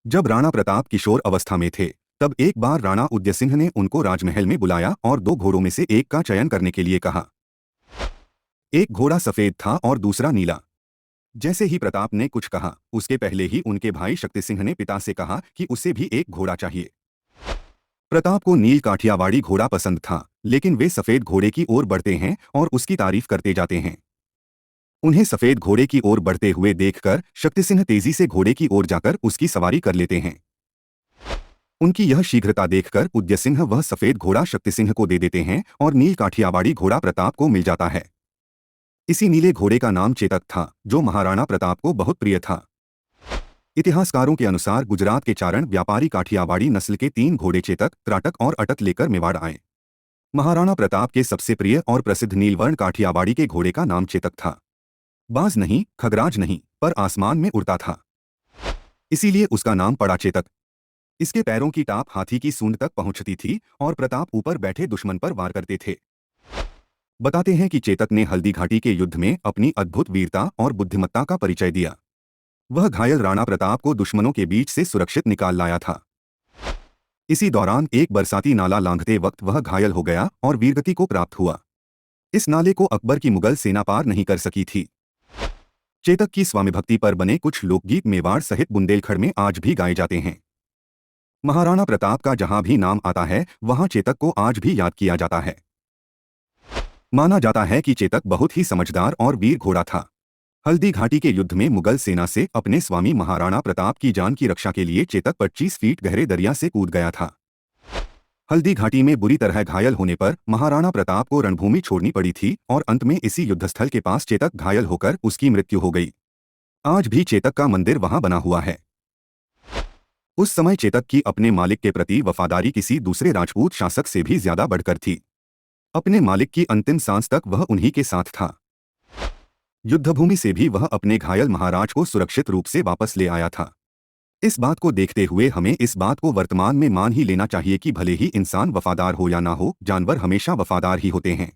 जब राणा प्रताप किशोर अवस्था में थे, तब एक बार राणा उदयसिंह ने उनको राजमहल में बुलाया और दो घोड़ों में से एक का चयन करने के लिए कहा। एक घोड़ा सफेद था और दूसरा नीला। जैसे ही प्रताप ने कुछ कहा, उसके पहले ही उनके भाई शक्तिसिंह ने पिता से कहा कि उसे भी एक घोड़ा चाहिए। प्रताप को नील काठियावाड़ी घोड़ा पसंद था, लेकिन वे सफेद घोड़े की ओर बढ़ते हैं और उसकी तारीफ करते जाते हैं। उन्हें सफेद घोड़े की ओर बढ़ते हुए देखकर शक्तिसिंह तेजी से घोड़े की ओर जाकर उसकी सवारी कर लेते हैं। उनकी यह शीघ्रता देखकर उदयसिंह वह सफेद घोड़ा शक्तिसिंह को दे देते हैं और नील काठियावाड़ी घोड़ा प्रताप को मिल जाता है। इसी नीले घोड़े का नाम चेतक था, जो महाराणा प्रताप को बहुत प्रिय था। इतिहासकारों के अनुसार गुजरात के चारण व्यापारी काठियावाड़ी नस्ल के 3 घोड़े चेतक, त्राटक और अटक लेकर मेवाड़ आए। महाराणा प्रताप के सबसे प्रिय और प्रसिद्ध नीलवर्ण काठियावाड़ी के घोड़े का नाम चेतक था। बाज नहीं, खगराज नहीं, पर आसमान में उड़ता था, इसीलिए उसका नाम पड़ा चेतक। इसके पैरों की टाप हाथी की सूंड तक पहुंचती थी और प्रताप ऊपर बैठे दुश्मन पर वार करते थे। बताते हैं कि चेतक ने हल्दी घाटी के युद्ध में अपनी अद्भुत वीरता और बुद्धिमत्ता का परिचय दिया। वह घायल राणा प्रताप को दुश्मनों के बीच से सुरक्षित निकाल लाया था। इसी दौरान एक बरसाती नाला लांघते वक्त वह घायल हो गया और वीरगति को प्राप्त हुआ। इस नाले को अकबर की मुगल सेना पार नहीं कर सकी थी। चेतक की स्वामिभक्ति पर बने कुछ लोकगीत मेवाड़ सहित बुंदेलखंड में आज भी गाए जाते हैं। महाराणा प्रताप का जहां भी नाम आता है, वहां चेतक को आज भी याद किया जाता है। माना जाता है कि चेतक बहुत ही समझदार और वीर घोड़ा था। हल्दी घाटी के युद्ध में मुगल सेना से अपने स्वामी महाराणा प्रताप की जान की रक्षा के लिए चेतक 25 फीट गहरे दरिया से कूद गया था। हल्दी घाटी में बुरी तरह घायल होने पर महाराणा प्रताप को रणभूमि छोड़नी पड़ी थी और अंत में इसी युद्धस्थल के पास चेतक घायल होकर उसकी मृत्यु हो गई। आज भी चेतक का मंदिर वहां बना हुआ है। उस समय चेतक की अपने मालिक के प्रति वफादारी किसी दूसरे राजपूत शासक से भी ज्यादा बढ़कर थी। अपने मालिक की अंतिम सांस तक वह उन्हीं के साथ था। युद्धभूमि से भी वह अपने घायल महाराज को सुरक्षित रूप से वापस ले आया था। इस बात को देखते हुए हमें इस बात को वर्तमान में मान ही लेना चाहिए कि भले ही इंसान वफादार हो या ना हो, जानवर हमेशा वफादार ही होते हैं।